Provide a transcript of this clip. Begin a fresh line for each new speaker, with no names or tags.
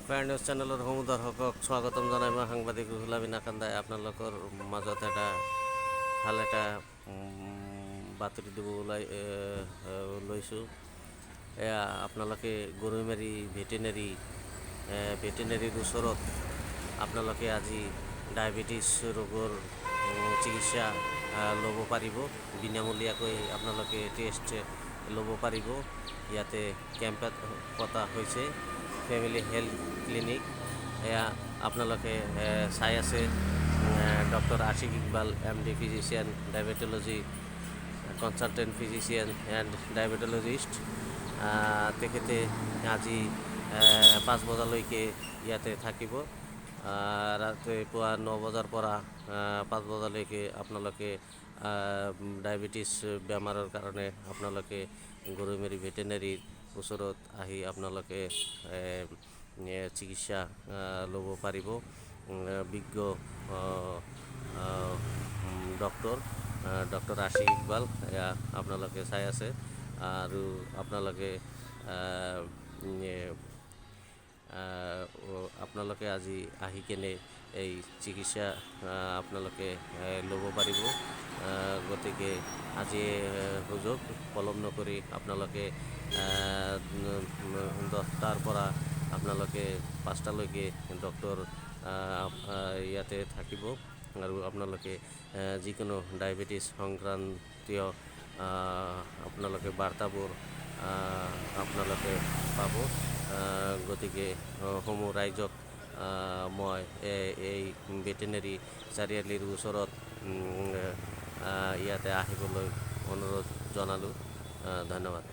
প্ৰায় নিউজ চেনেলৰ সমূহ দৰ্শকক স্বাগতম জনাই মই সাংবাদিক ৰুহুল আমিন আকান্দাই আপোনালোকৰ মাজত ভাল এটা বাতৰি দিব লৈছোঁ। এয়া আপোনালোকে গৰৈমাৰী ভেটেনেৰীৰ ওচৰত আপোনালোকে আজি ডায়েবেটিছ ৰোগৰ চিকিৎসা ল'ব পাৰিব। বিনামূলীয়াকৈ আপোনালোকে টেষ্ট ল'ব পাৰিব। ইয়াতে কেম্প পতা হৈছে, ফেমিলি হেল্থ ক্লিনিক। এয়া আপোনালোকে চাই আছে doctor Ashiq Iqbal MD physician, diabetology consultant physician and diabetologist. তেখেতে আজি 5 বজালৈকে ইয়াতে থাকিব। ৰাতিপুৱা 9 বজাৰ পৰা 5 বজালৈকে আপোনালোকে ডায়েবেটিছ বেমাৰৰ কাৰণে আপোনালোকে গৰৈমাৰী ভেটেনেৰীৰ ওচৰত আহি আপোনালোকে চিকিৎসা ল'ব পাৰিব। বিজ্ঞ ডক্টৰ আশিক ইকবাল এয়া আপোনালোকে চাই আছে। আৰু আপোনালোকে আজি আহি কেনে এই চিকিৎসা আপোনালোকে ল'ব পাৰিব। গতিকে আজি সুযোগ পলম নকৰি আপোনালোকে 10টাৰ পৰা আপোনালোকে 5টালৈকে ডক্টৰ ইয়াতে থাকিব। আৰু আপোনালোকে যিকোনো ডায়েবেটিছ সংক্ৰান্তীয় আপোনালোকে বাৰ্তাবোৰ আপোনালোকে পাব। গতিকে সমূহ ৰাইজক মই এই ভেটেনেৰী চাৰিআলিৰ ওচৰত ইয়াতে আহিবলৈ অনুৰোধ জনালোঁ। ধন্যবাদ।